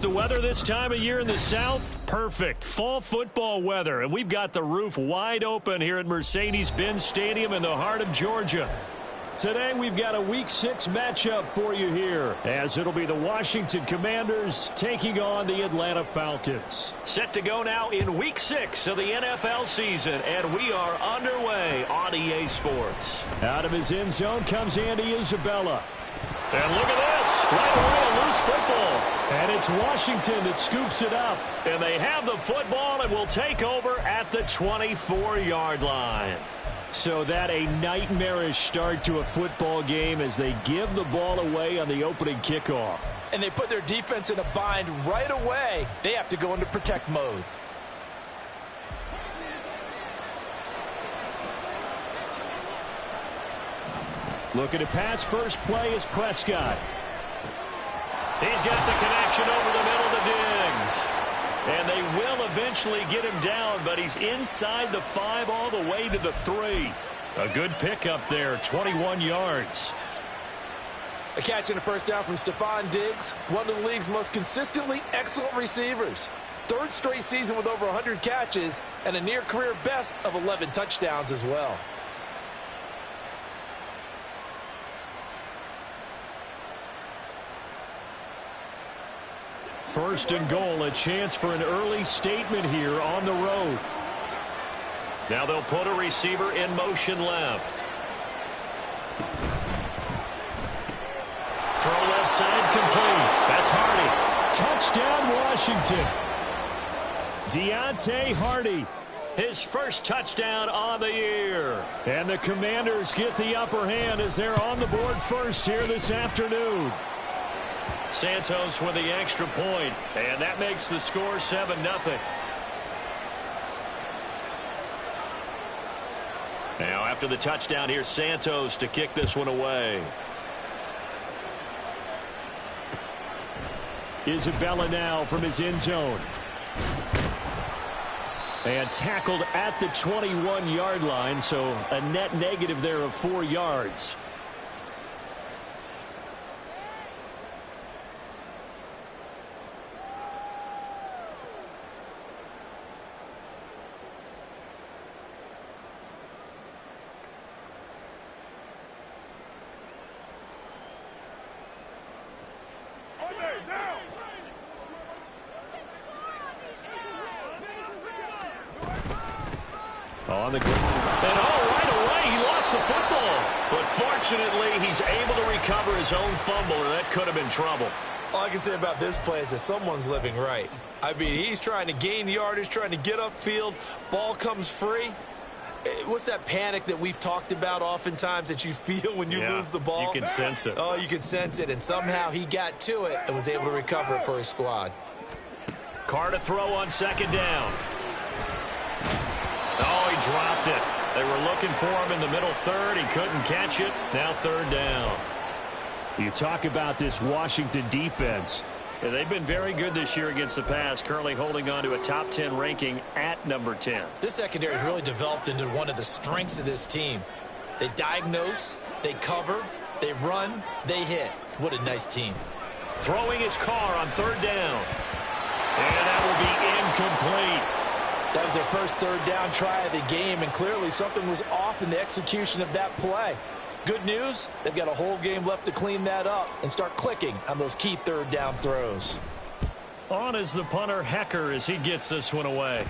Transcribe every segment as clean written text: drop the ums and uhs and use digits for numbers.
The weather this time of year in the South, perfect. Fall football weather, and we've got the roof wide open here at Mercedes-Benz Stadium in the heart of Georgia. Today we've got a Week 6 matchup for you here, as it'll be the Washington Commanders taking on the Atlanta Falcons. Set to go now in Week 6 of the NFL season, and we are underway on EA Sports. Out of his end zone comes Andy Isabella. And look at this, right away a loose football. And it's Washington that scoops it up. And they have the football and will take over at the 24-yard line. So that a nightmarish start to a football game as they give the ball away on the opening kickoff. And they put their defense in a bind right away. They have to go into protect mode. Looking to pass, first play is Prescott. He's got the connection over the middle to Diggs. And they will eventually get him down, but he's inside the 5 all the way to the 3. A good pickup there, 21 yards. A catch and a first down from Stephon Diggs, one of the league's most consistently excellent receivers. Third straight season with over 100 catches and a near-career best of 11 touchdowns as well. First and goal, a chance for an early statement here on the road. Now they'll put a receiver in motion left. Throw left side complete. That's Hardy. Touchdown, Washington. Deontay Hardy, his first touchdown on the year. And the Commanders get the upper hand as they're on the board first here this afternoon. Santos with the extra point, and that makes the score 7-0. Now after the touchdown, here's Santos to kick this one away. Isabella now from his end zone. And tackled at the 21-yard line, so a net negative there of 4 yards. On the ground. And right away he lost the football. But fortunately he's able to recover his own fumble, or that could have been trouble. All I can say about this play is that someone's living right. I mean, he's trying to gain yardage, trying to get upfield. Ball comes free. What's that panic that we've talked about oftentimes that you feel when you lose the ball? You can sense it. Oh, you can sense it. And somehow he got to it and was able to recover it for his squad. Carr to throw on second down. Oh, he dropped it. They were looking for him in the middle third. He couldn't catch it. Now third down. You talk about this Washington defense. Yeah, they've been very good this year against the pass, currently holding on to a top 10 ranking at number 10. This secondary has really developed into one of the strengths of this team. They diagnose, they cover, they run, they hit. What a nice team. Throwing his Carr on third down. And that will be incomplete. That was their first third down try of the game, and clearly something was off in the execution of that play. Good news, they've got a whole game left to clean that up and start clicking on those key third down throws. On is the punter Hecker as he gets this one away.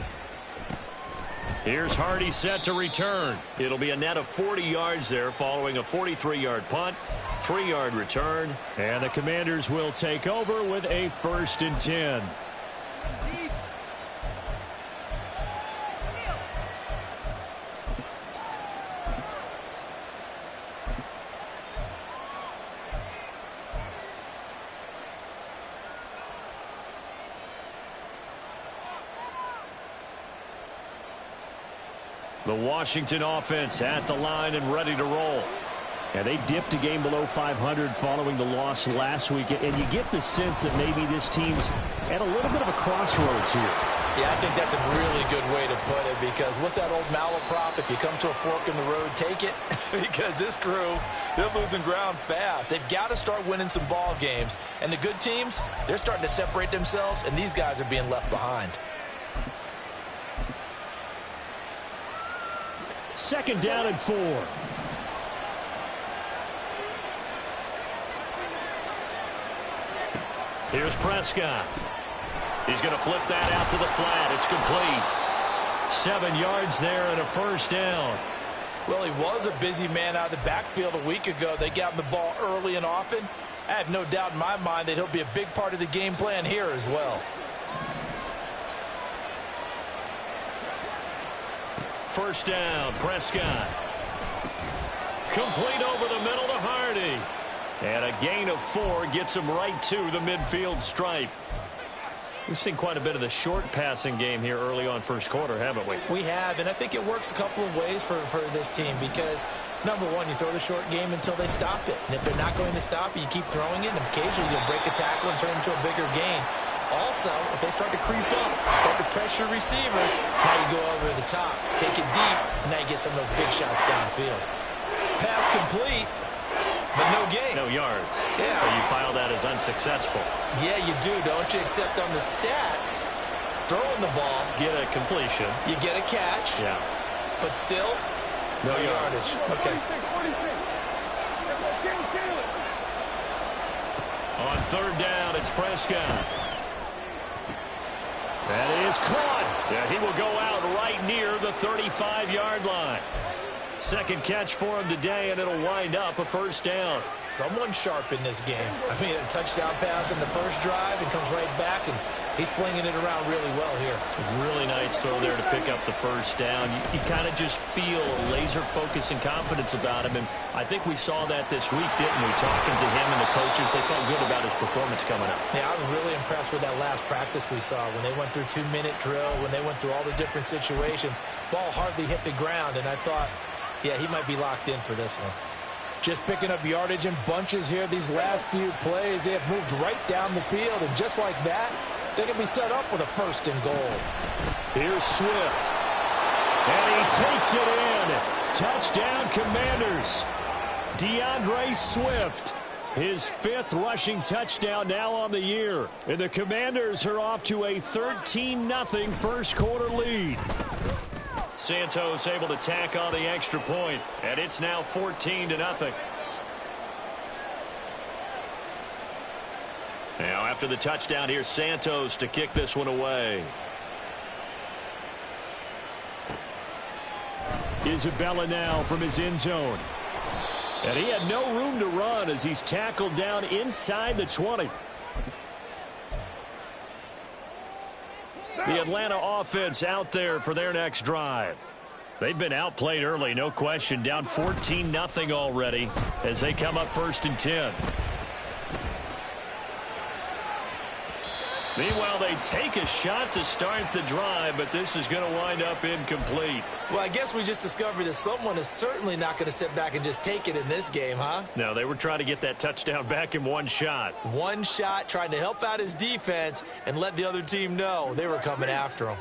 Here's Hardy set to return. It'll be a net of 40 yards there following a 43-yard punt, 3-yard return, and the Commanders will take over with a 1st and 10. The Washington offense at the line and ready to roll. And they dipped a game below 500 following the loss last week. And you get the sense that maybe this team's at a little bit of a crossroads here. Yeah, I think that's a really good way to put it, because what's that old malaprop? If you come to a fork in the road, take it. Because this crew, they're losing ground fast. They've got to start winning some ball games. And the good teams, they're starting to separate themselves, and these guys are being left behind. Second down and 4. Here's Prescott. He's going to flip that out to the flat. It's complete. 7 yards there and a first down. Well, he was a busy man out of the backfield a week ago. They got him the ball early and often. I have no doubt in my mind that he'll be a big part of the game plan here as well. First down, Prescott. Complete over the middle to Hardy. And a gain of 4 gets him right to the midfield stripe. We've seen quite a bit of the short passing game here early on first quarter, haven't we? We have, and I think it works a couple of ways for this team, because, number one, you throw the short game until they stop it. And if they're not going to stop it, you keep throwing it, and occasionally you'll break a tackle and turn it into a bigger gain. Also, if they start to creep up, start to pressure receivers, now you go over the top, take it deep, and now you get some of those big shots downfield. Pass complete, but no gain. No yards. Yeah. So you file that as unsuccessful. Yeah, you do, don't you? Except on the stats, throwing the ball, Get a completion. you get a catch, Yeah. but still, No yardage. Okay. On third down, it's Prescott. That is caught. Yeah, he will go out right near the 35-yard line. Second catch for him today, and it'll wind up a first down. Someone sharp in this game. I mean, a touchdown pass in the first drive and comes right back, and he's flinging it around really well here. Really nice throw there to pick up the first down. You kind of just feel laser focus and confidence about him, and I think we saw that this week, didn't we? Talking to him and the coaches, they felt good about his performance coming up. Yeah, I was really impressed with that last practice we saw when they went through 2-minute drill, when they went through all the different situations. Ball hardly hit the ground, and I thought, yeah, he might be locked in for this one. Just picking up yardage in bunches here these last few plays. They have moved right down the field, and just like that, they can be set up with a first and goal. Here's Swift. And he takes it in. Touchdown, Commanders. DeAndre Swift. His 5th rushing touchdown now on the year. And the Commanders are off to a 13-0 first quarter lead. Santos able to tack on the extra point, and it's now 14-0. Now after the touchdown, here's Santos to kick this one away. Isabella now from his end zone. And he had no room to run as he's tackled down inside the 20. The Atlanta offense out there for their next drive. They've been outplayed early, no question. Down 14-0 already as they come up 1st and 10. Meanwhile, they take a shot to start the drive, but this is going to wind up incomplete. Well, I guess we just discovered that someone is certainly not going to sit back and just take it in this game, huh? No, they were trying to get that touchdown back in one shot. One shot, trying to help out his defense and let the other team know they were coming after him.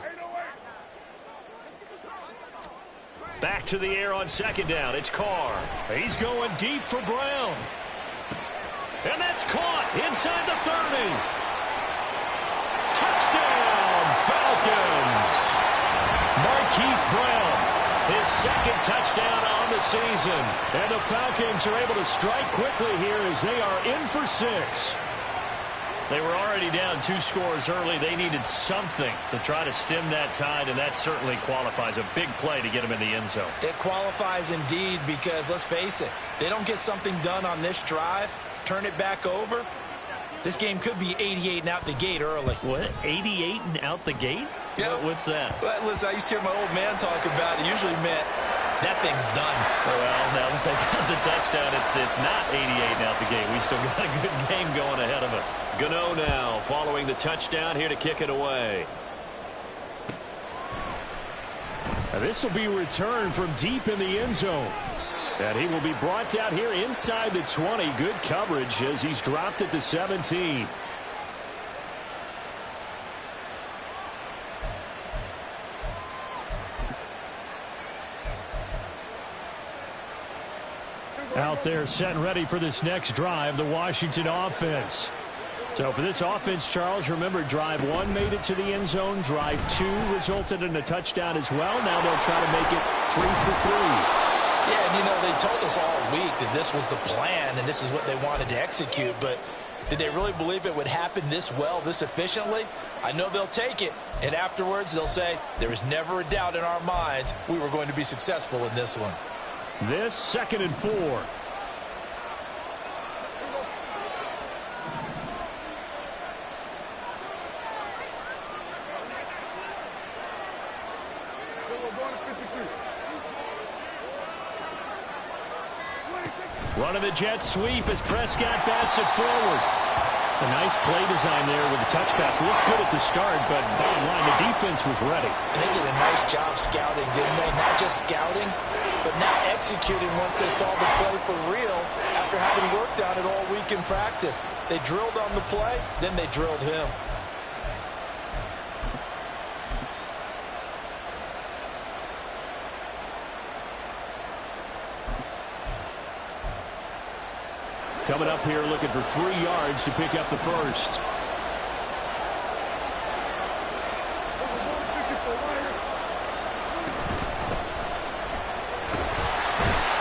Back to the air on second down. It's Carr. He's going deep for Brown. And that's caught inside the 30. Touchdown, Falcons. Marquise Brown, his 2nd touchdown on the season. And the Falcons are able to strike quickly here as they are in for 6. They were already down 2 scores early. They needed something to try to stem that tide, and that certainly qualifies. A big play to get them in the end zone. It qualifies indeed, because let's face it, they don't get something done on this drive, turn it back over, this game could be 88 and out the gate early. What? 88 and out the gate? Yeah. What's that? Well, listen, I used to hear my old man talk about it. Usually meant that thing's done. Well, now that they got the touchdown, it's not 88 and out the gate. We still got a good game going ahead of us. Gano now following the touchdown here to kick it away. Now this will be returned from deep in the end zone. And he will be brought out here inside the 20. Good coverage as he's dropped at the 17. Out there set and ready for this next drive, the Washington offense. So for this offense, Charles, remember, drive 1 made it to the end zone. Drive 2 resulted in a touchdown as well. Now they'll try to make it 3 for 3. Yeah, and they told us all week that this was the plan and this is what they wanted to execute. But did they really believe it would happen this well, this efficiently? I know they'll take it, and afterwards they'll say, there was never a doubt in our minds we were going to be successful in this one. This 2nd and 4. Running the jet sweep as Prescott bats it forward. A nice play design there with the touch pass. Looked good at the start, but bottom line, the defense was ready. And they did a nice job scouting, didn't they? Not just scouting, but now executing once they saw the play for real after having worked on it all week in practice. They drilled on the play, then they drilled him. Coming up here looking for 3 yards to pick up the first.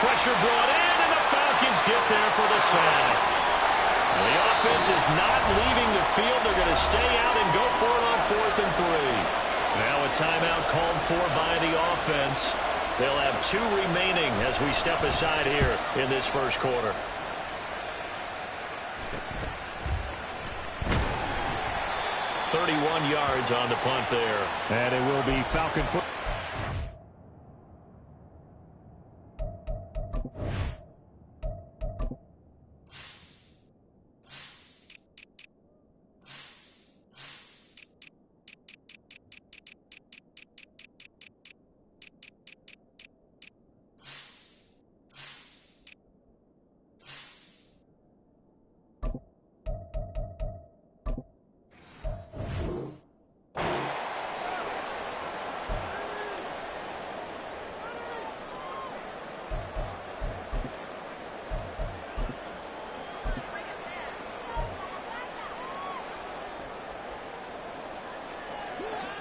Pressure brought in, and the Falcons get there for the sack. The offense is not leaving the field. They're going to stay out and go for it on 4th and 3. Now a timeout called for by the offense. They'll have 2 remaining as we step aside here in this first quarter. .31 yards on the punt there. And it will be Falcon foot.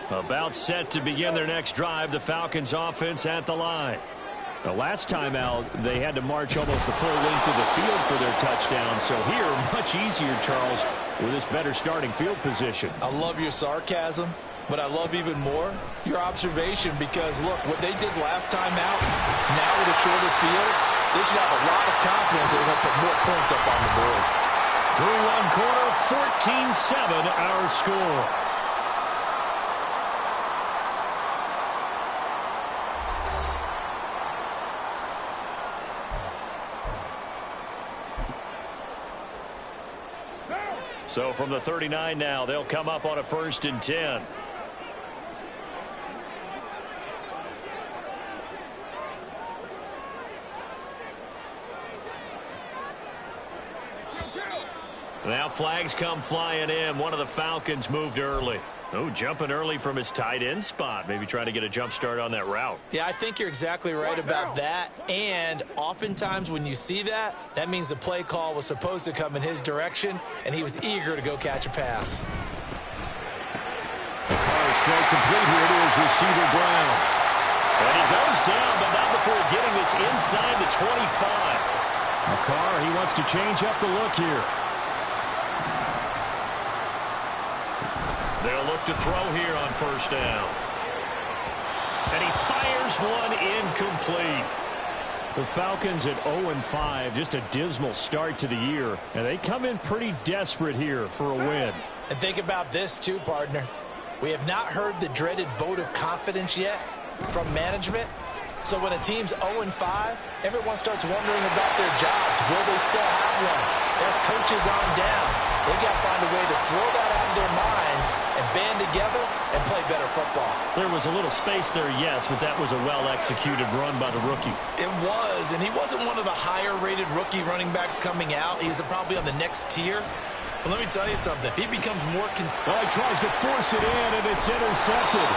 About set to begin their next drive, the Falcons offense at the line. The last time out, they had to march almost the full length of the field for their touchdown. So here, much easier, Charles, with this better starting field position. I love your sarcasm, but I love even more your observation because, look, what they did last time out, now with a shorter field, they should have a lot of confidence they're going to put more points up on the board. Through 1 quarter, 14-7 our score. So from the 39 now, they'll come up on a 1st and 10. Now flags come flying in. One of the Falcons moved early. Oh, jumping early from his tight end spot. Maybe trying to get a jump start on that route. Yeah, I think you're exactly right about that. And oftentimes when you see that, that means the play call was supposed to come in his direction, and he was eager to go catch a pass. Carr's throw complete here to his receiver, Brown. And he goes down, but not before getting this inside the 25. McCarr, he wants to change up the look here. They'll look to throw here on 1st down. And he fires one incomplete. The Falcons at 0-5, just a dismal start to the year. And they come in pretty desperate here for a win. And think about this too, partner. We have not heard the dreaded vote of confidence yet from management. So when a team's 0-5, everyone starts wondering about their jobs. Will they still have one? There's coaches on down. They got to find a way to throw that out of their minds and band together and play better football. There was a little space there, yes, but that was a well-executed run by the rookie. It was, and he wasn't one of the higher-rated rookie running backs coming out. He's probably on the next tier. But let me tell you something. If he becomes more... Well, he tries to force it in, and it's intercepted.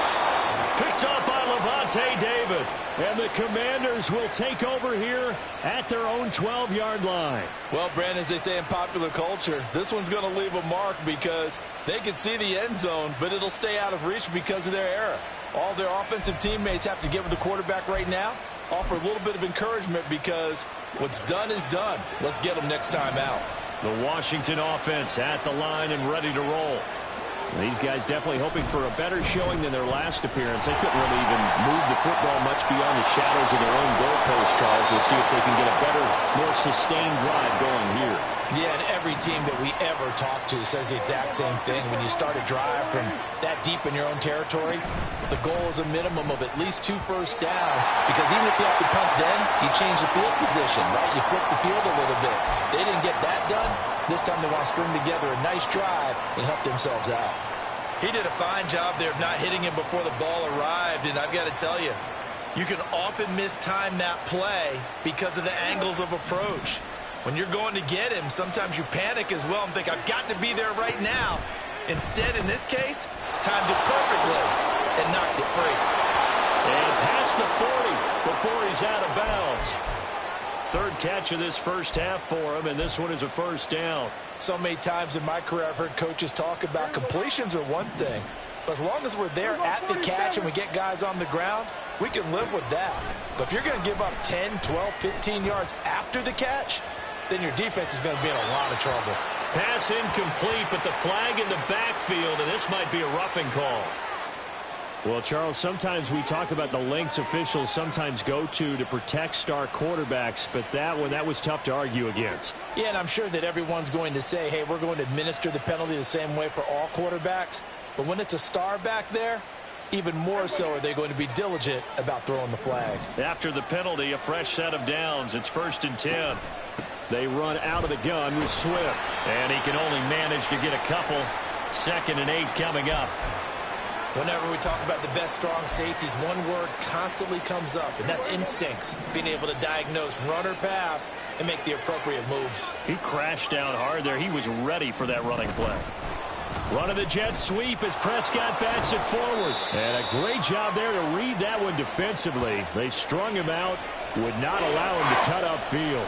Picked up by Levante David. And the Commanders will take over here at their own 12-yard line. Well, Brandon, as they say in popular culture, this one's going to leave a mark because they can see the end zone, but it'll stay out of reach because of their error. All their offensive teammates have to get with the quarterback right now, offer a little bit of encouragement because what's done is done. Let's get them next time out. The Washington offense at the line and ready to roll. These guys definitely hoping for a better showing than their last appearance. They couldn't really even move the football much beyond the shadows of their own goalpost, Charles. We'll see if they can get a better, more sustained drive going here. Yeah, and every team that we ever talk to says the exact same thing. When you start a drive from that deep in your own territory, the goal is a minimum of at least 2 first downs, because even if you have to punt then, you change the field position, right? You flip the field a little bit. They didn't get that done. This time they want to string together a nice drive and help themselves out. He did a fine job there of not hitting him before the ball arrived, and I've got to tell you, you can often mistime that play because of the angles of approach. When you're going to get him, sometimes you panic as well and think, I've got to be there right now. Instead, in this case, timed it perfectly and knocked it free. And past the 40 before he's out of bounds. Third catch of this first half for him, and this one is a first down. So many times in my career I've heard coaches talk about completions are one thing, but as long as we're there at the catch and we get guys on the ground, we can live with that. But if you're going to give up 10, 12, 15 yards after the catch, then your defense is going to be in a lot of trouble. Pass incomplete, but the flag in the backfield, and this might be a roughing call. Well, Charles, sometimes we talk about the lengths officials sometimes go to protect star quarterbacks, but that was tough to argue against. Yeah, and I'm sure that everyone's going to say, hey, we're going to administer the penalty the same way for all quarterbacks. But when it's a star back there, even more so are they going to be diligent about throwing the flag. After the penalty, a fresh set of downs. It's 1st and 10. They run out of the gun with Swift, and he can only manage to get a couple. 2nd and 8 coming up. Whenever we talk about the best strong safeties, one word constantly comes up, and that's instincts. Being able to diagnose run or pass and make the appropriate moves. He crashed down hard there. He was ready for that running play. Running the jet sweep as Prescott bats it forward. And a great job there to read that one defensively. They strung him out, would not allow him to cut upfield.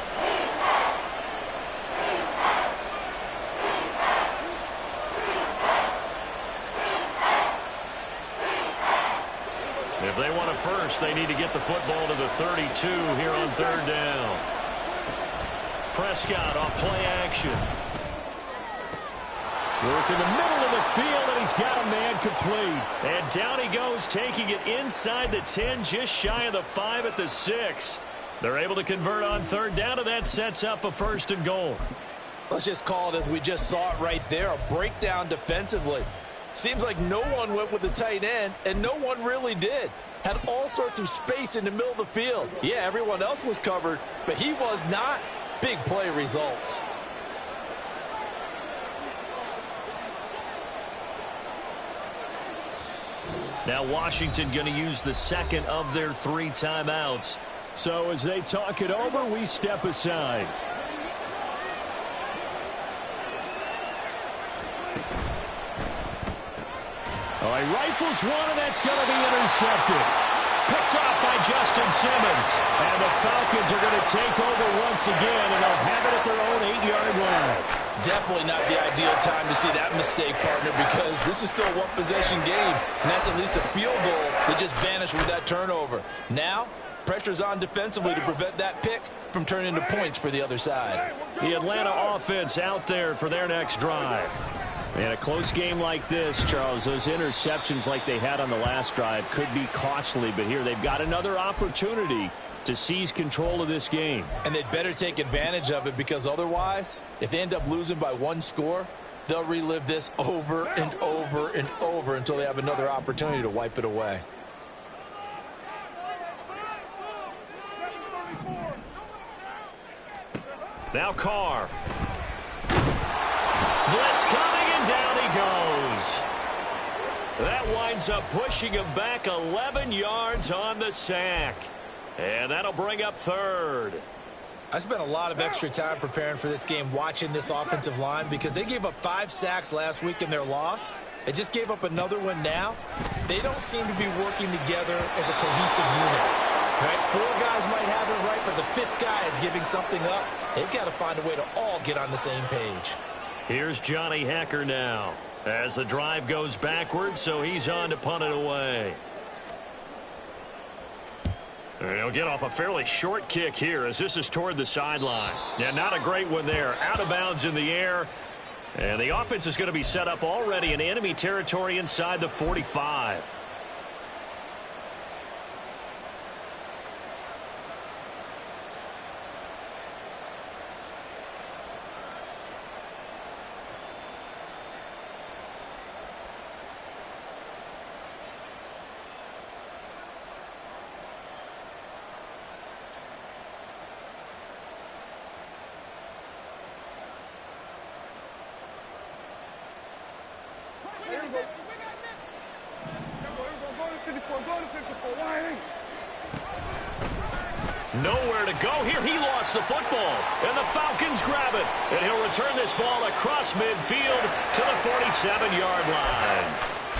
If they want a first, they need to get the football to the 32 here on 3rd down. Prescott off play action. Work in the middle of the field, and he's got a man complete. And down he goes, taking it inside the 10, just shy of the 5 at the 6. They're able to convert on 3rd down, and that sets up a 1st and goal. Let's just call it as we just saw it right there, a breakdown defensively. Seems like no one went with the tight end, and no one really did. Had all sorts of space in the middle of the field. Yeah, everyone else was covered, but he was not. Big play results. Now Washington going to use the 2nd of their 3 timeouts. So as they talk it over, we step aside. Oh, he rifles one, and that's going to be intercepted. Picked off by Justin Simmons. And the Falcons are going to take over once again, and they'll have it at their own 8-yard line. Definitely not the ideal time to see that mistake, partner, because this is still a one-possession game, and that's at least a field goal that just vanished with that turnover. Now, pressure's on defensively to prevent that pick from turning into points for the other side. The Atlanta offense out there for their next drive. In a close game like this, Charles, those interceptions like they had on the last drive could be costly, but here they've got another opportunity to seize control of this game. And they'd better take advantage of it, because otherwise, if they end up losing by 1 score, they'll relive this over and over and over until they have another opportunity to wipe it away. Now Carr. Blitz coming, and down he goes. That winds up pushing him back 11 yards on the sack. And that'll bring up 3rd. I spent a lot of extra time preparing for this game, watching this offensive line, because they gave up 5 sacks last week in their loss. They just gave up another one now. they don't seem to be working together as a cohesive unit. Right? 4 guys might have it right, but the 5th guy is giving something up. They've got to find a way to all get on the same page. Here's Johnny Hacker now as the drive goes backwards, so he's on to punt it away. And he'll get off a fairly short kick here as this is toward the sideline. Yeah, not a great one there. Out of bounds in the air. And the offense is going to be set up already in enemy territory inside the 45. Nowhere to go here. He lost the football, and the Falcons grab it. And he'll return this ball across midfield to the 47-yard line.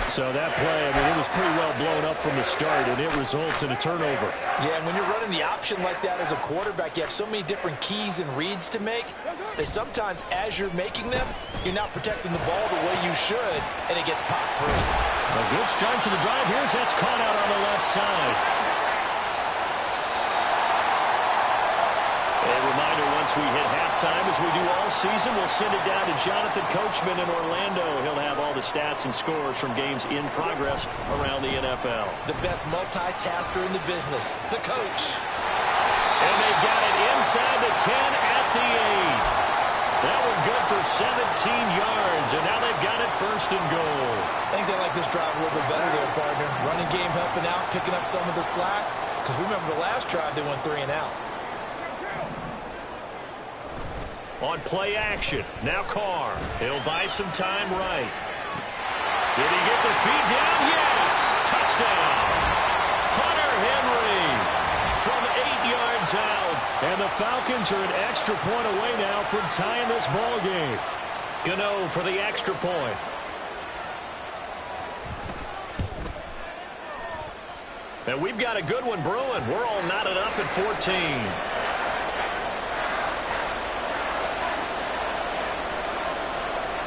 So that play, I mean, it was pretty well blown up from the start, and it results in a turnover. Yeah, and when you're running the option like that as a quarterback, you have so many different keys and reads to make that sometimes as you're making them, you're not protecting the ball the way you should, and it gets popped free. A good start to the drive. Here's that's caught out on the left side. A reminder, once we hit halftime, as we do all season, we'll send it down to Jonathan Coachman in Orlando. He'll have all the stats and scores from games in progress around the NFL. The best multitasker in the business, the coach. And they've got it inside the 10 at the 8. That one good for 17 yards, and now they've got it first and goal. I think they like this drive a little bit better there, partner. Running game helping out, picking up some of the slack. Because remember the last drive, they went 3 and out. On play action, now Carr. He'll buy some time right. Did he get the feet down? Yes! Touchdown! Hunter Henry from 8 yards out. And the Falcons are an extra point away now from tying this ball game. Gano for the extra point. And we've got a good one brewing. We're all knotted up at 14.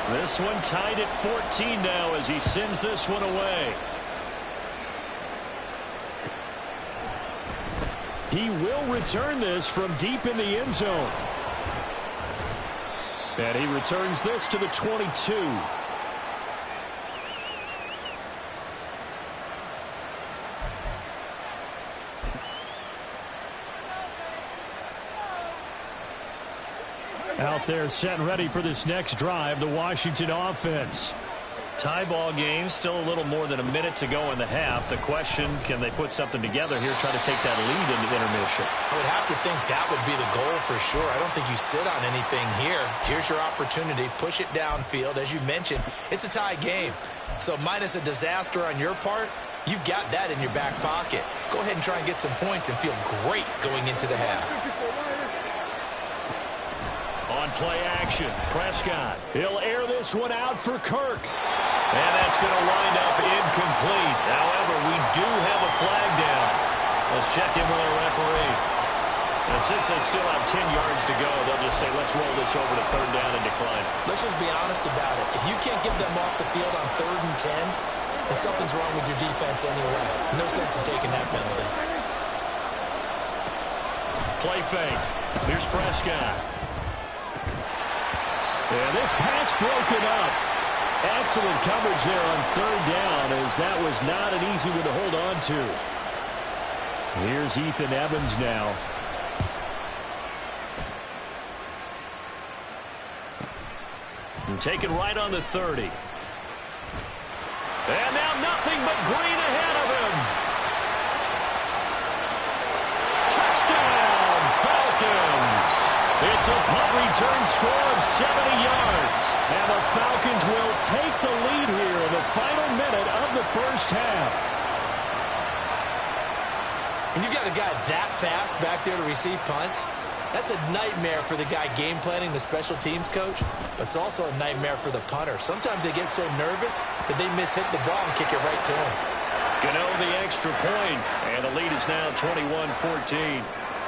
This one tied at 14 now as he sends this one away. He will return this from deep in the end zone. And he returns this to the 22. Out there set and ready for this next drive, the Washington offense. Tie ball game, still a little more than a minute to go in the half. The question, can they put something together here, try to take that lead into intermission? I would have to think that would be the goal for sure. I don't think you sit on anything here. Here's your opportunity. Push it downfield. As you mentioned, it's a tie game. So minus a disaster on your part, you've got that in your back pocket. Go ahead and try and get some points and feel great going into the half. On play action, Prescott. He'll air this one out for Kirk. And that's going to wind up incomplete. However, we do have a flag down. Let's check in with our referee. And since they still have 10 yards to go, they'll just say, let's roll this over to 3rd down and decline. Let's just be honest about it. If you can't get them off the field on 3rd and 10, then something's wrong with your defense anyway. No sense in taking that penalty. Play fake. Here's Prescott. And this pass broken up. Excellent coverage there on 3rd down, as that was not an easy one to hold on to. Here's Ethan Evans now. And taken right on the 30. And now nothing but green ahead of him. Touchdown, Falcons. It's a punt return score of 70 yards. And the Falcons will take the lead here in the final minute of the first half. When you've got a guy that fast back there to receive punts, that's a nightmare for the guy game planning, the special teams coach, but it's also a nightmare for the punter. Sometimes they get so nervous that they mishit the ball and kick it right to him. extra point, and the lead is now 21-14.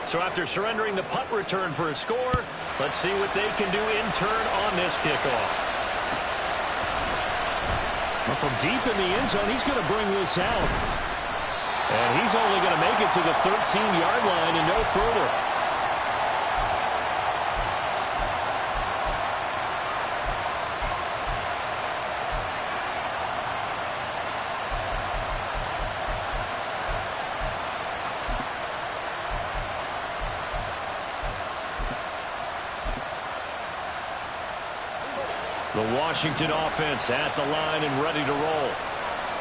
So after surrendering the punt return for a score, let's see what they can do in turn on this kickoff. Well, from deep in the end zone, he's going to bring this out. And he's only going to make it to the 13-yard line and no further. The Washington offense at the line and ready to roll.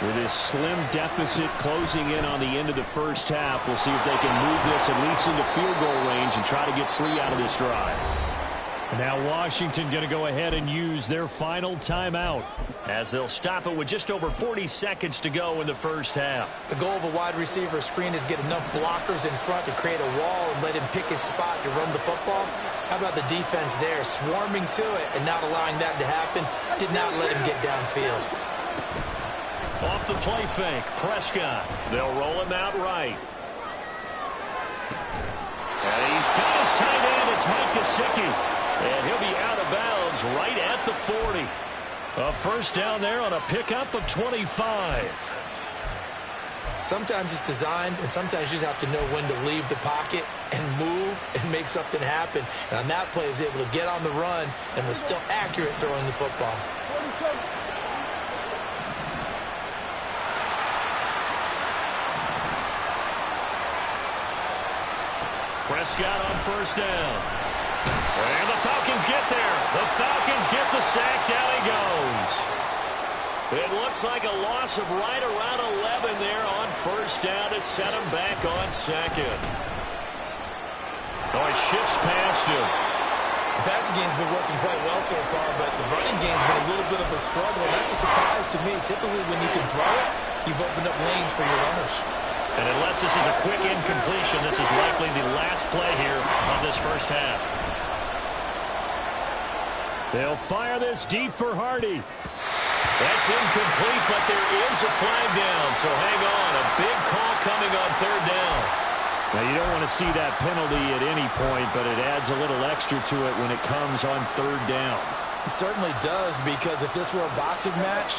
With this slim deficit closing in on the end of the first half, we'll see if they can move this at least into field goal range and try to get 3 out of this drive. And now Washington going to go ahead and use their final timeout as they'll stop it with just over 40 seconds to go in the first half. The goal of a wide receiver screen is get enough blockers in front to create a wall and let him pick his spot to run the football. How about the defense there, swarming to it and not allowing that to happen? Did not let him get downfield. Off the play fake, Prescott. They'll roll him out right. And he's got his tight end. It's Mike Gesicki. And he'll be out of bounds right at the 40. A first down there on a pickup of 25. Sometimes it's designed, and sometimes you just have to know when to leave the pocket and move and make something happen. And on that play, he was able to get on the run and was still accurate throwing the football. Prescott on first down. And the Falcons get there. The Falcons get the sack. Down he goes. It looks like a loss of right around 11 there on first down to set him back on second. Oh, he shifts past him. The passing game's been working quite well so far, but the running game's been a little bit of a struggle. That's a surprise to me. Typically, when you can throw it, you've opened up lanes for your runners. And unless this is a quick incompletion, this is likely the last play here of this first half. They'll fire this deep for Hardy. That's incomplete, but there is a flag down, so hang on. A big call coming on third down. Now, you don't want to see that penalty at any point, but it adds a little extra to it when it comes on third down. It certainly does, because if this were a boxing match,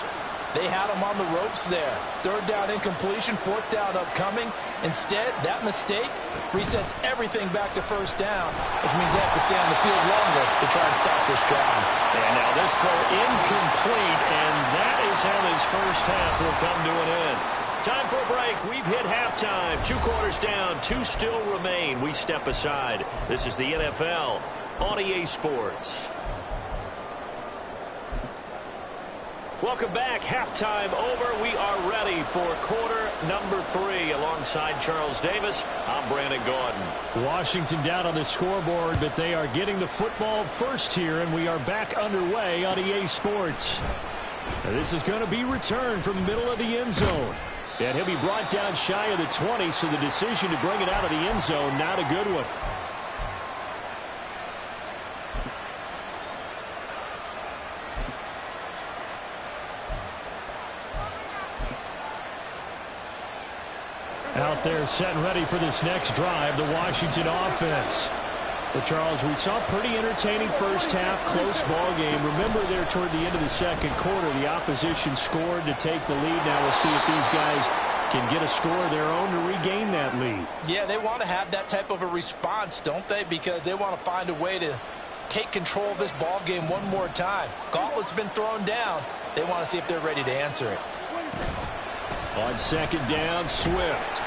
they had him on the ropes there. Third down incompletion, fourth down upcoming. Instead, that mistake resets everything back to first down, which means they have to stay on the field longer to try and stop this drive. And now this throw incomplete, and that is how this first half will come to an end. Time for a break. We've hit halftime. 2 quarters down, 2 still remain. We step aside. This is the NFL on EA Sports. Welcome back. Halftime over. We are ready for quarter number 3. Alongside Charles Davis, I'm Brandon Gaudin. Washington down on the scoreboard, but they are getting the football first here, and we are back underway on EA Sports. Now, this is going to be returned from the middle of the end zone. And he'll be brought down shy of the 20, so the decision to bring it out of the end zone, not a good one. Out there set and ready for this next drive, the Washington offense. But Charles, we saw a pretty entertaining first half, close ball game. Remember there toward the end of the second quarter, the opposition scored to take the lead. Now we'll see if these guys can get a score of their own to regain that lead. Yeah, they want to have that type of a response, don't they? Because they want to find a way to take control of this ball game one more time. Gauntlet's been thrown down. They want to see if they're ready to answer it. On second down, Swift.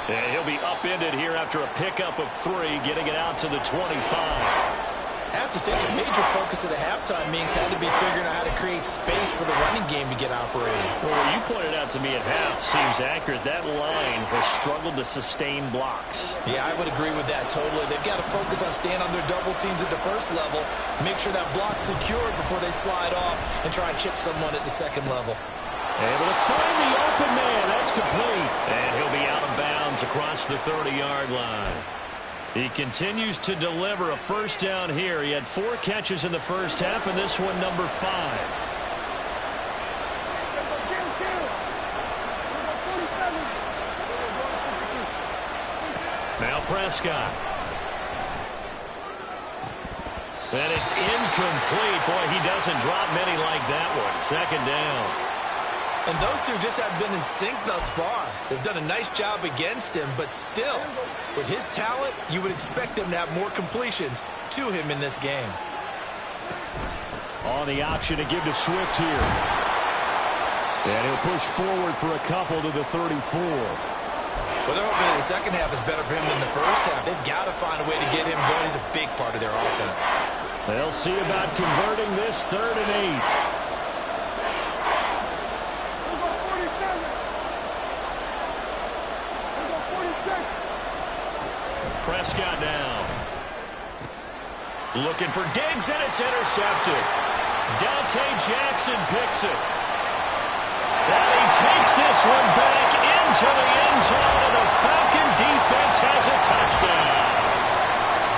And he'll be upended here after a pickup of 3, getting it out to the 25. I have to think a major focus of the halftime meetings had to be figuring out how to create space for the running game to get operating. Well, what you pointed out to me at half seems accurate. That line has struggled to sustain blocks. Yeah, I would agree with that totally. They've got to focus on staying on their double teams at the first level, make sure that block's secured before they slide off and try and chip someone at the second level. Able to find the open man. That's complete. And he'll be out of bounds across the 30-yard line. He continues to deliver a first down here. He had 4 catches in the first half, and this one number 5. Now Prescott. And it's incomplete. Boy, he doesn't drop many like that one. Second down. And those two just have been in sync thus far. They've done a nice job against him, but still, with his talent, you would expect them to have more completions to him in this game. On the option to give to Swift here. And he'll push forward for a couple to the 34. Well, they're hoping that the second half is better for him than the first half. They've got to find a way to get him going. He's a big part of their offense. They'll see about converting this 3rd and 8. Prescott now. Looking for Diggs, and it's intercepted. Dante Jackson picks it. And he takes this one back into the end zone, and the Falcon defense has a touchdown.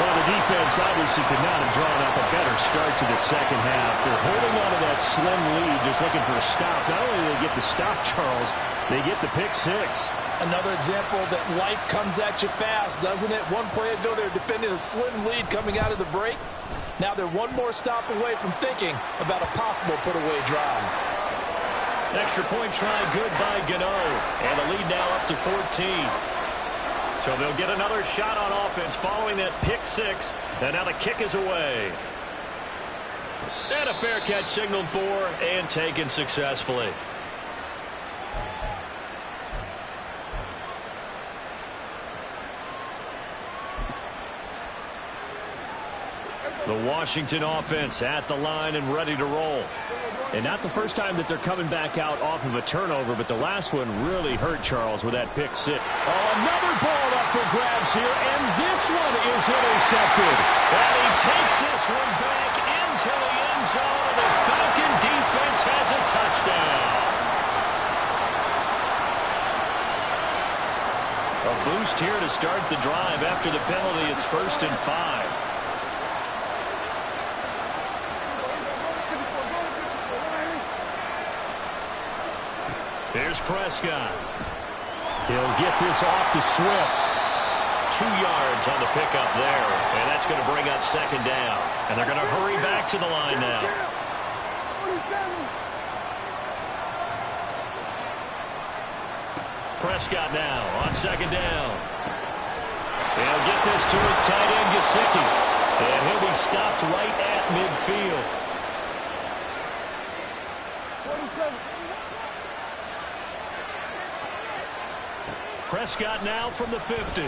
Well, the defense obviously could not have drawn up a better start to the second half. They're holding on to that slim lead, just looking for a stop. Not only do they get the stop, Charles, they get the pick 6. Another example that life comes at you fast, doesn't it? One play ago, they were defending a slim lead coming out of the break. Now they're one more stop away from thinking about a possible put-away drive. Extra point try good by Gano. And the lead now up to 14. So they'll get another shot on offense following that pick 6. And now the kick is away. And a fair catch signaled for and taken successfully. The Washington offense at the line and ready to roll. And not the first time that they're coming back out off of a turnover, but the last one really hurt Charles with that pick 6. Oh, another ball up for grabs here, and this one is intercepted. And he takes this one back into the end zone, and the Falcon defense has a touchdown. A boost here to start the drive after the penalty. It's 1st and 5. Here's Prescott. He'll get this off to Swift. 2 yards on the pickup there, and that's going to bring up 2nd down. And they're going to hurry back to the line now. Prescott now on 2nd down. He'll get this to his tight end, Gesicki. And he'll be stopped right at midfield. Prescott now from the 50. And he'll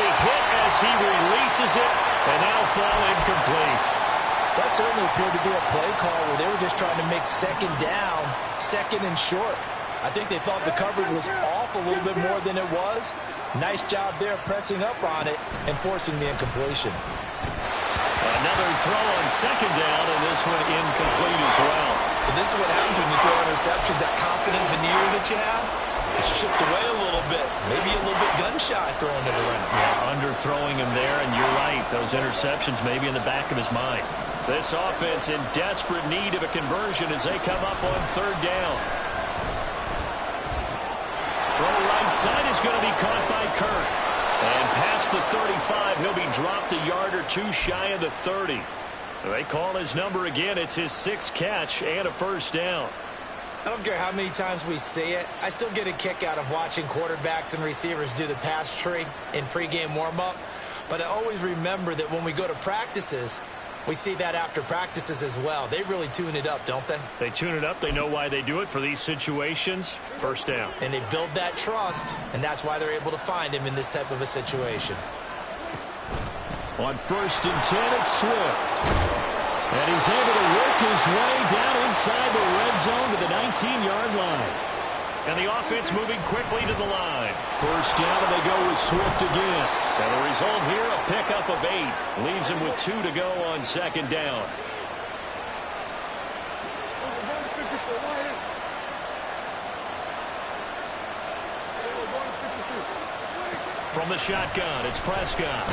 be hit as he releases it, and that'll fall incomplete. That certainly appeared to be a play call where they were just trying to make 2nd down, 2nd and short. I think they thought the coverage was off a little bit more than it was. Nice job there pressing up on it and forcing the incompletion. Another throw on 2nd down, and this one incomplete as well. So this is what happens when you throw interceptions, that confident veneer that you have. It's chipped away a little bit, maybe a little bit gun-shy throwing it around. Yeah, underthrowing him there, and you're right. Those interceptions maybe in the back of his mind. This offense in desperate need of a conversion as they come up on 3rd down. Throw right side is going to be caught by Kirk. And past the 35, he'll be dropped a yard or 2 shy of the 30. They call his number again. It's his 6th catch and a 1st down. I don't care how many times we see it. I still get a kick out of watching quarterbacks and receivers do the pass tree in pregame warm-up. But I always remember that when we go to practices, we see that after practices as well. They really tune it up, don't they? They tune it up. They know why they do it for these situations. 1st down. And they build that trust, and that's why they're able to find him in this type of a situation. On 1st and 10, it's Swift. And he's able to work his way down inside the red zone to the 19-yard line. And the offense moving quickly to the line. 1st down, and they go with Swift again. And the result here, a pickup of 8. Leaves him with 2 to go on 2nd down. From the shotgun, it's Prescott.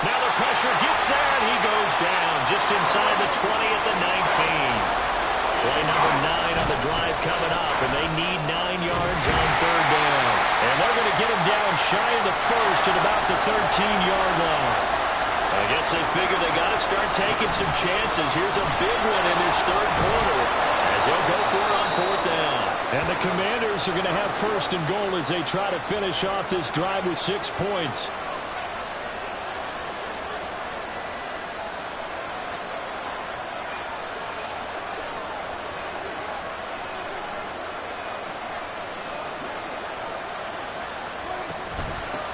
Now the pressure gets there, and he goes down just inside the 20 at the 19. Play number 9 on the drive coming up, and they need 9 yards on 3rd down. And they're going to get him down shy of the first at about the 13-yard line. I guess they figure they got to start taking some chances. Here's a big one in this third quarter as they'll go for it on fourth down. And the Commanders are going to have first and goal as they try to finish off this drive with 6 points.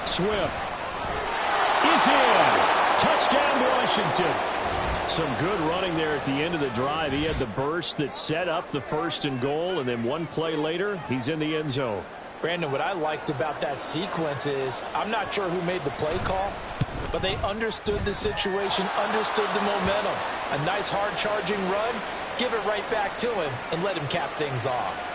Swift is in. Touchdown, Washington. Some good running there at the end of the drive. He had the burst that set up the first and goal, and then one play later, he's in the end zone. Brandon, what I liked about that sequence is I'm not sure who made the play call, but they understood the situation, understood the momentum. A nice hard-charging run, give it right back to him, and let him cap things off.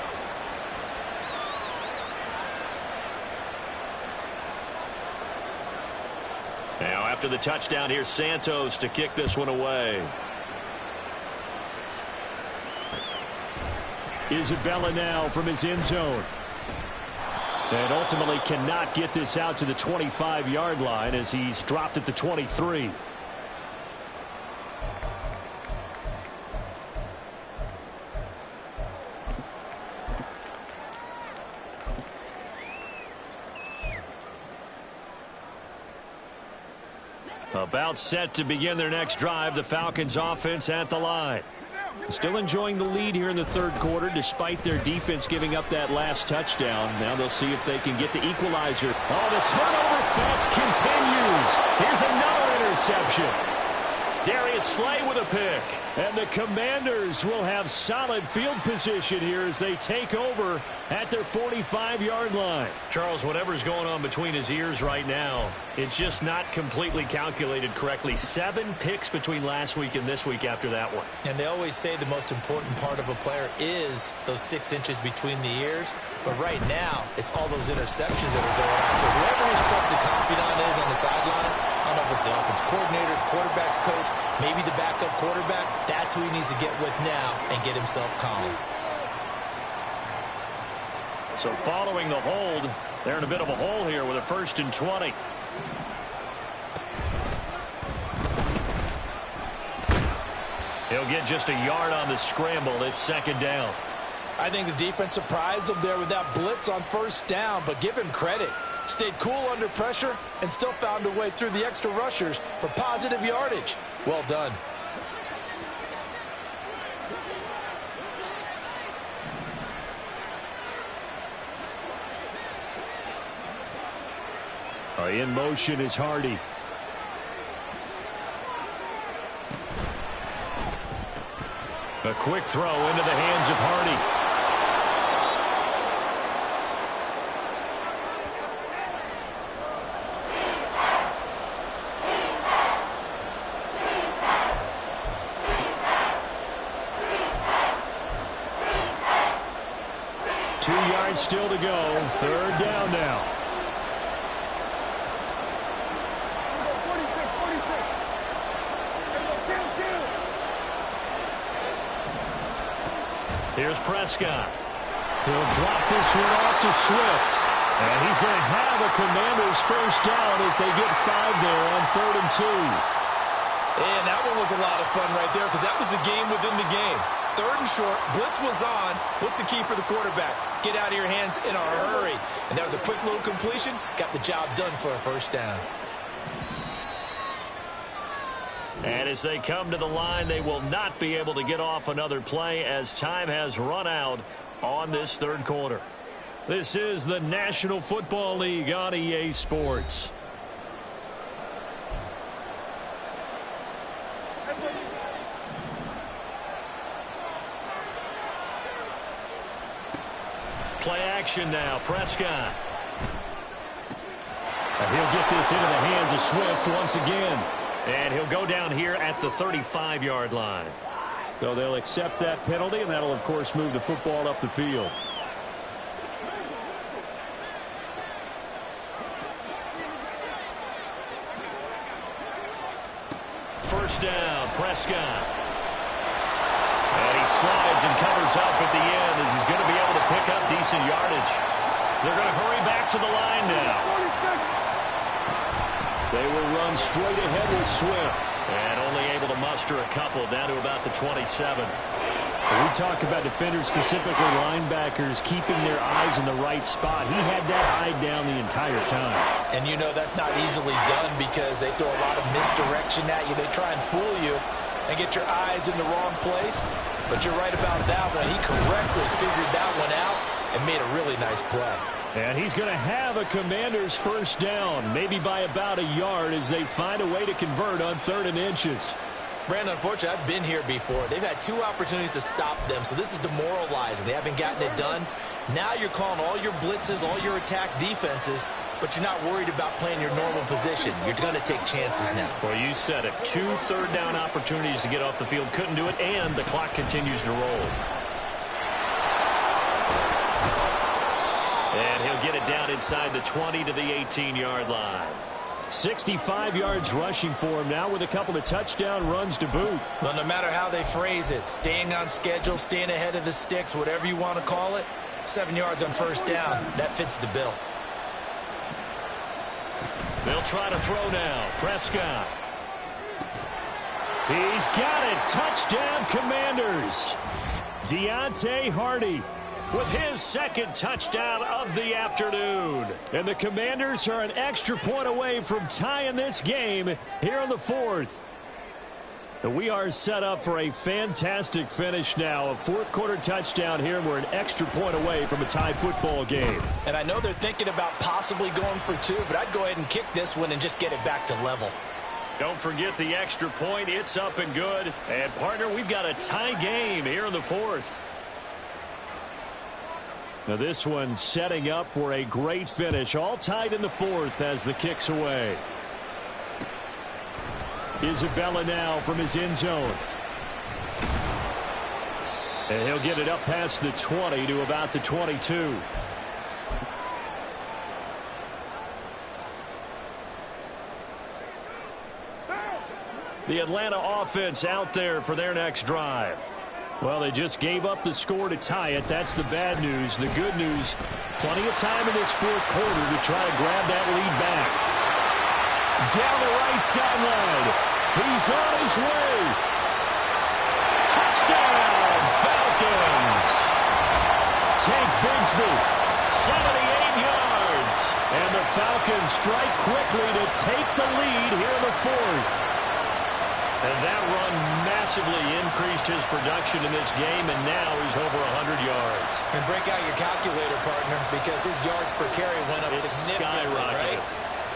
Now, after the touchdown, here's Santos to kick this one away. Isabella now from his end zone. And ultimately cannot get this out to the 25-yard line as he's dropped at the 23. About set to begin their next drive. The Falcons offense at the line. Still enjoying the lead here in the third quarter despite their defense giving up that last touchdown. Now they'll see if they can get the equalizer. Oh, the turnover fest continues. Here's another interception. Darius Slay with a pick. And the Commanders will have solid field position here as they take over at their 45-yard line. Charles, whatever's going on between his ears right now, it's just not completely calculated correctly. 7 picks between last week and this week after that one. And they always say the most important part of a player is those 6 inches between the ears. But right now, it's all those interceptions that are going on. So whoever his trusted confidant is on the sidelines, I don't know if it's the offense coordinator, the quarterback's coach, maybe the backup quarterback, that's who he needs to get with now and get himself calm. So following the hold, they're in a bit of a hole here with a 1st and 20. He'll get just a yard on the scramble. It's 2nd down. I think the defense surprised him there with that blitz on 1st down, but give him credit. Stayed cool under pressure and still found a way through the extra rushers for positive yardage. Well done. In motion is Hardy. A quick throw into the hands of Hardy. Still to go. 3rd down now. Here's Prescott. He'll drop this one off to Swift. And he's going to have a Commanders 1st down as they get 5 there on 3rd and 2. And that one was a lot of fun right there because that was the game within the game. 3rd and short, blitz was on. What's the key for the quarterback? Get out of your hands in a hurry. And that was a quick little completion. Got the job done for a 1st down. And as they come to the line, they will not be able to get off another play as time has run out on this 3rd quarter. This is the National Football League on EA Sports. Play action now. Prescott. And he'll get this into the hands of Swift once again. And he'll go down here at the 35-yard line. So they'll accept that penalty, and that'll, of course, move the football up the field. First down, Prescott. And he slides and covers up at the end as he's going to be able to pick up decent yardage. They're going to hurry back to the line now. They will run straight ahead with Swift. And only able to muster a couple down to about the 27. When we talk about defenders, specifically linebackers, keeping their eyes in the right spot, he had that eye down the entire time. And you know that's not easily done because they throw a lot of misdirection at you. They try and fool you and get your eyes in the wrong place. But you're right about that one. He correctly figured that one out and made a really nice play. And he's going to have a Commander's first down, maybe by about a yard as they find a way to convert on 3rd and inches. Brandon, unfortunately, I've been here before. They've had 2 opportunities to stop them, so this is demoralizing. They haven't gotten it done. Now you're calling all your blitzes, all your attack defenses, but you're not worried about playing your normal position. You're going to take chances now. Well, you said it. 2 third-down opportunities to get off the field. Couldn't do it, and the clock continues to roll. And he'll get it down inside the 20 to the 18-yard line. 65 yards rushing for him now with a couple of touchdown runs to boot. Well, no matter how they phrase it, staying on schedule, staying ahead of the sticks, whatever you want to call it, 7 yards on first down, that fits the bill. They'll try to throw now. Prescott. He's got it. Touchdown, Commanders. Deontay Hardy with his second touchdown of the afternoon. And the Commanders are an extra point away from tying this game here in the 4th. And we are set up for a fantastic finish now. A 4th quarter touchdown here, and we're an extra point away from a tie football game. And I know they're thinking about possibly going for 2, but I'd go ahead and kick this one and just get it back to level. Don't forget the extra point. It's up and good. And, partner, we've got a tie game here in the 4th. Now this one setting up for a great finish. All tied in the 4th as the kick's away. Isabella now from his end zone. And he'll get it up past the 20 to about the 22. The Atlanta offense out there for their next drive. Well, they just gave up the score to tie it. That's the bad news. The good news, plenty of time in this 4th quarter to try to grab that lead back. Down the right sideline. He's on his way. Touchdown, Falcons. Tank Bigsby, 78 yards. And the Falcons strike quickly to take the lead here in the 4th. And that run massively increased his production in this game, and now he's over 100 yards. And break out your calculator, partner, because his yards per carry went up significantly, right?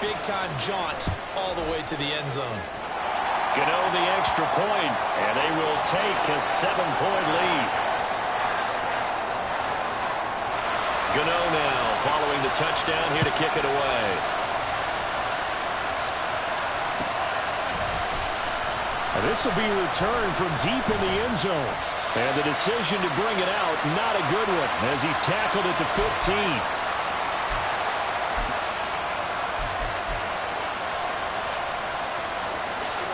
Big-time jaunt all the way to the end zone. Gano the extra point, and they will take a 7-point lead. Gano now following the touchdown here to kick it away. This will be returned from deep in the end zone. And the decision to bring it out, not a good one, as he's tackled at the 15.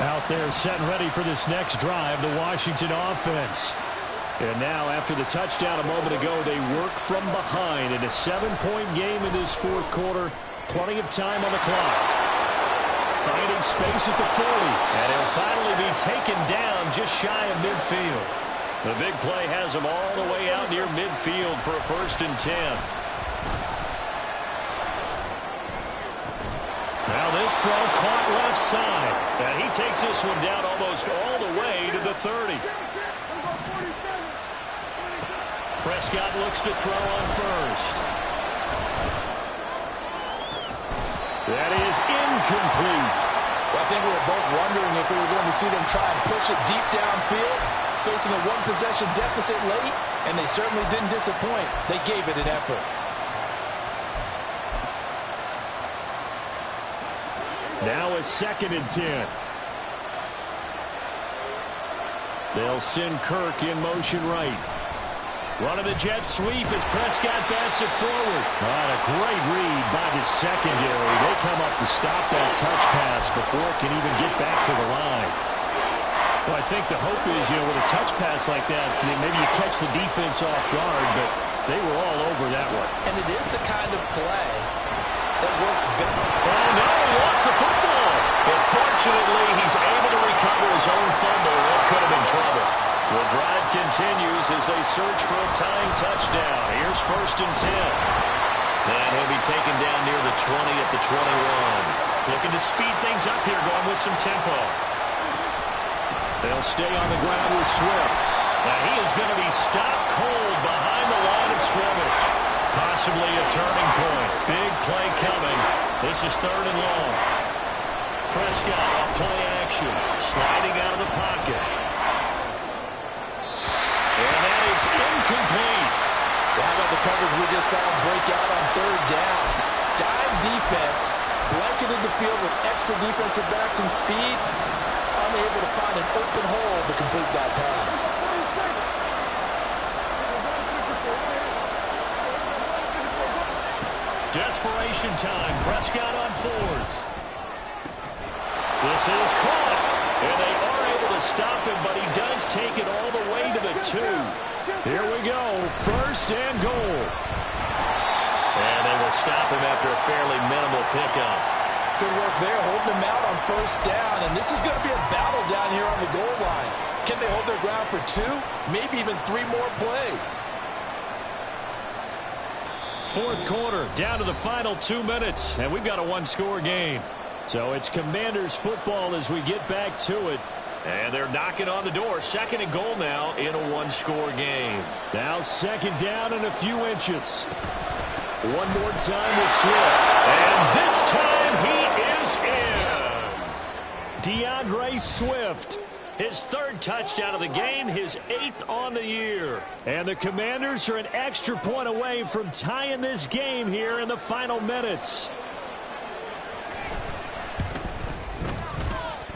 Out there set and ready for this next drive, the Washington offense. And now, after the touchdown a moment ago, they work from behind in a 7-point game in this 4th quarter. Plenty of time on the clock. Finding space at the 40. And he'll finally be taken down just shy of midfield. The big play has him all the way out near midfield for a 1st and 10. Now this throw caught left side. And he takes this one down almost all the way to the 30. Prescott looks to throw on first. That is incomplete. Well, I think we were both wondering if we were going to see them try and push it deep downfield, facing a 1-possession deficit late, and they certainly didn't disappoint. They gave it an effort. Now a 2nd and 10. They'll send Kirk in motion right. Running the jet sweep as Prescott bats it forward. A great read by the secondary. They come up to stop that touch pass before it can even get back to the line. Well, I think the hope is, with a touch pass like that, maybe you catch the defense off guard, but They were all over that one. And it is the kind of play that works better. Oh, no, he lost the football. But fortunately, he's able to recover his own fumble. That could have been trouble. The drive continues as they search for a tying touchdown. Here's 1st and 10. And he'll be taken down near the 20 at the 21. Looking to speed things up here, going with some tempo. They'll stay on the ground with Swift. Now he is going to be stopped cold behind the line of scrimmage. Possibly a turning point. Big play coming. This is 3rd and long. Prescott on play action. Sliding out of the pocket. And that is incomplete. Well, how about the coverage we just saw him break out on 3rd down? Dime defense, blanketed the field with extra defensive backs and speed, unable to find an open hole to complete that pass. Desperation time. Prescott on 4th. This is caught. And they are able to stop him, but he does take it all the way to the 2. Here we go. 1st and goal. And they will stop him after a fairly minimal pickup. Good work there, holding him out on 1st down. And this is going to be a battle down here on the goal line. Can they hold their ground for 2? Maybe even 3 more plays. 4th quarter, down to the final 2 minutes. And we've got a 1-score game. So it's Commanders football as we get back to it. And they're knocking on the door. 2nd and goal now in a 1-score game. Now 2nd down and a few inches. One more time with Swift. And this time he is in. DeAndre Swift. His 3rd touchdown of the game, his 8th on the year. And the Commanders are an extra point away from tying this game here in the final minutes.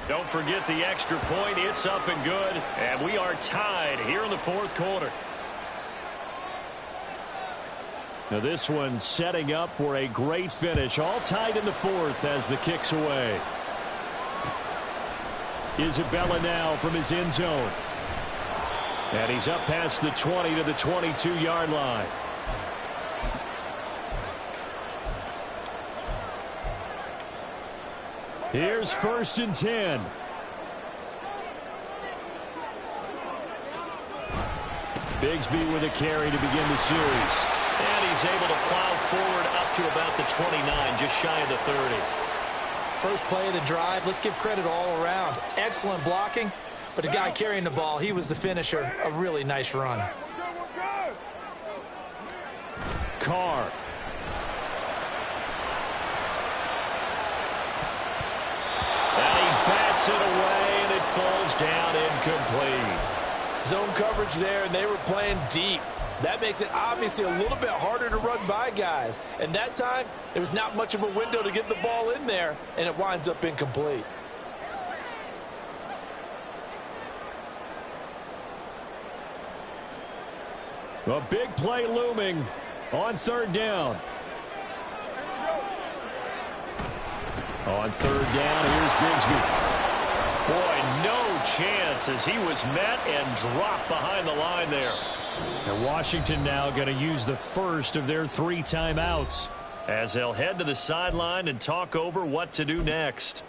Don't forget the extra point. It's up and good. And we are tied here in the 4th quarter. Now this one setting up for a great finish. All tied in the 4th as the kick's away. Isabella now from his end zone. And he's up past the 20 to the 22-yard line. Here's 1st and 10. Bigsby with a carry to begin the series. And he's able to plow forward up to about the 29, just shy of the 30. First play of the drive, let's give credit all around. Excellent blocking, but the guy carrying the ball, he was the finisher. A really nice run. Carr. And he bats it away, and it falls down incomplete. Zone coverage there, and they were playing deep. That makes it obviously a little bit harder to run by guys. And that time, there was not much of a window to get the ball in there, and it winds up incomplete. A big play looming on 3rd down. On 3rd down, here's Bigsby. Boy, no chance as he was met and dropped behind the line there. And Washington now going to use the first of their 3 timeouts as they'll head to the sideline and talk over what to do next.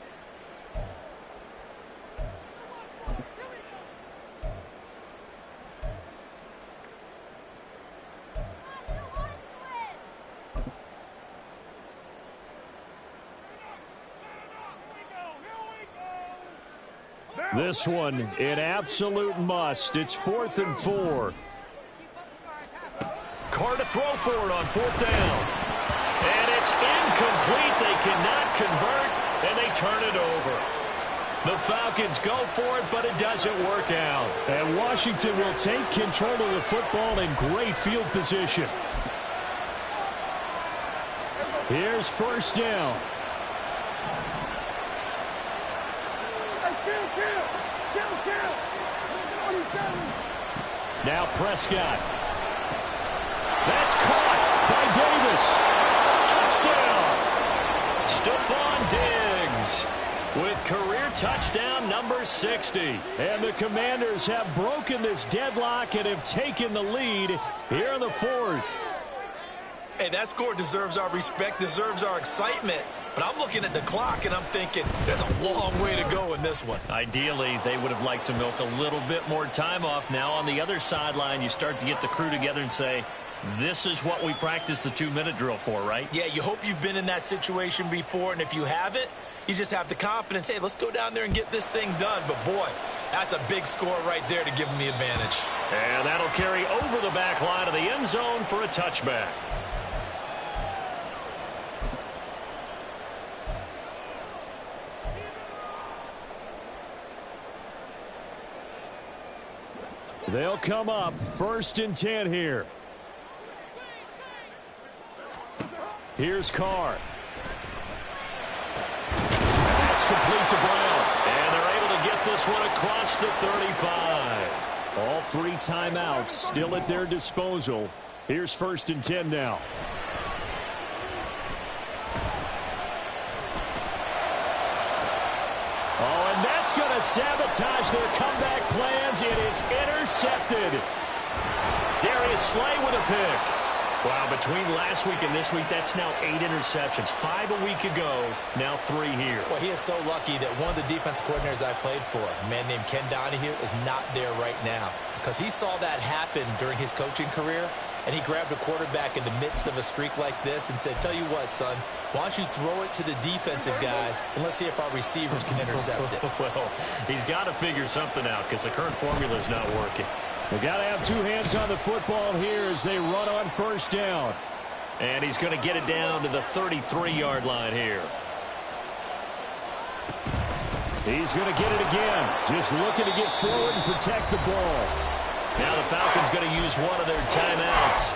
This one, an absolute must. It's 4th and 4. Carr to throw for it on 4th down. And it's incomplete. They cannot convert, and they turn it over. The Falcons go for it, but it doesn't work out. And Washington will take control of the football in great field position. Here's 1st down. Now Prescott. That's caught by Davis. Touchdown. Stephon Diggs with career touchdown number 60. And the Commanders have broken this deadlock and have taken the lead here in the fourth. Hey, that score deserves our respect, deserves our excitement. But I'm looking at the clock, and I'm thinking there's a long way to go in this one. Ideally, they would have liked to milk a little bit more time off. Now on the other sideline, you start to get the crew together and say, this is what we practiced the 2-minute drill for, right? Yeah, you hope you've been in that situation before, and if you haven't, you just have the confidence, hey, let's go down there and get this thing done. But, boy, that's a big score right there to give them the advantage. And that'll carry over the back line of the end zone for a touchback. They'll come up 1st and 10 here. Here's Carr. That's complete to Brown. And they're able to get this one across the 35. All 3 timeouts still at their disposal. Here's 1st and 10 now. Oh, and that's going to sabotage their comeback plans. It is intercepted. Darius Slay with a pick. Wow, between last week and this week, that's now 8 interceptions. 5 a week ago, now 3 here. Well, he is so lucky that one of the defense coordinators I played for, a man named Ken Donahue, is not there right now. Because he saw that happen during his coaching career, and he grabbed a quarterback in the midst of a streak like this and said, tell you what, son, why don't you throw it to the defensive guys, and let's see if our receivers can intercept it. Well, he's got to figure something out because the current formula is not working. They've got to have 2 hands on the football here as they run on 1st down. And he's going to get it down to the 33-yard line here. He's going to get it again. Just looking to get forward and protect the ball. Now the Falcons going to use one of their timeouts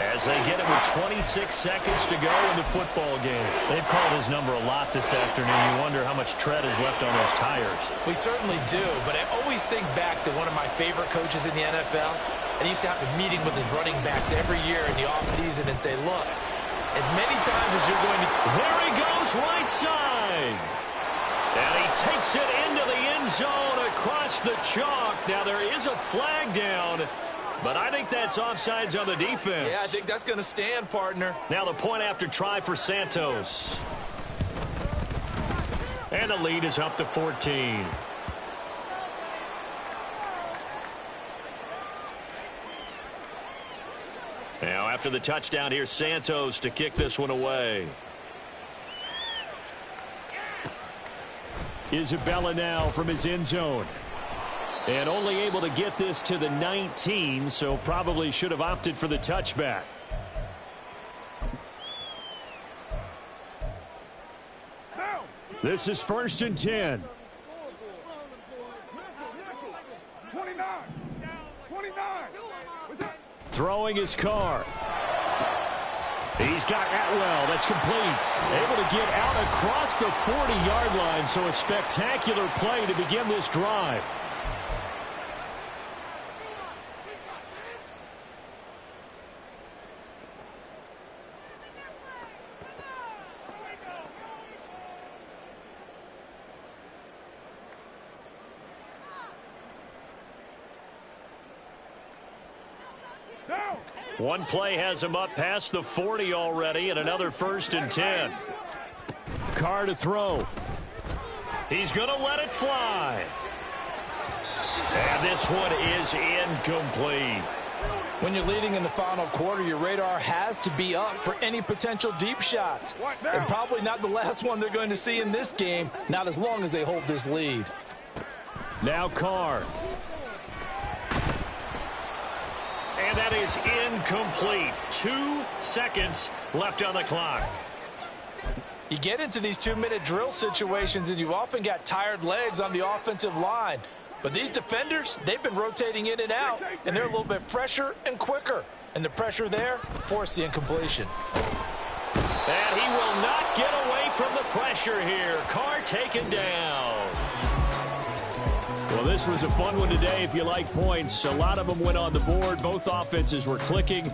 as they get it with 26 seconds to go in the football game. They've called his number a lot this afternoon. You wonder how much tread is left on those tires. We certainly do, but I always think back to one of my favorite coaches in the NFL, and he used to have a meeting with his running backs every year in the offseason and say, look, as many times as you're going to... There he goes, right side. And he takes it into the end zone across the chalk. Now there is a flag down, but I think that's offsides on the defense. Yeah, I think that's going to stand, partner. Now the point after try for Santos. And the lead is up to 14. Now after the touchdown, here's Santos to kick this one away. Isabella now from his end zone. And only able to get this to the 19, so probably should have opted for the touchback. This is 1st and 10. 29. Throwing his Carr. He's got Atwell. That's complete. Able to get out across the 40-yard line, so a spectacular play to begin this drive. One play has him up past the 40 already, and another 1st and 10. Carr to throw. He's going to let it fly. And this one is incomplete. When you're leading in the final quarter, your radar has to be up for any potential deep shots. And probably not the last one they're going to see in this game, not as long as they hold this lead. Now Carr. And that is incomplete. 2 seconds left on the clock. You get into these 2-minute drill situations, and you've often got tired legs on the offensive line. But these defenders, they've been rotating in and out, and they're a little bit fresher and quicker. And the pressure there forced the incompletion. And he will not get away from the pressure here. Carr taken down. Well, this was a fun one today if you like points. A lot of them went on the board. Both offenses were clicking.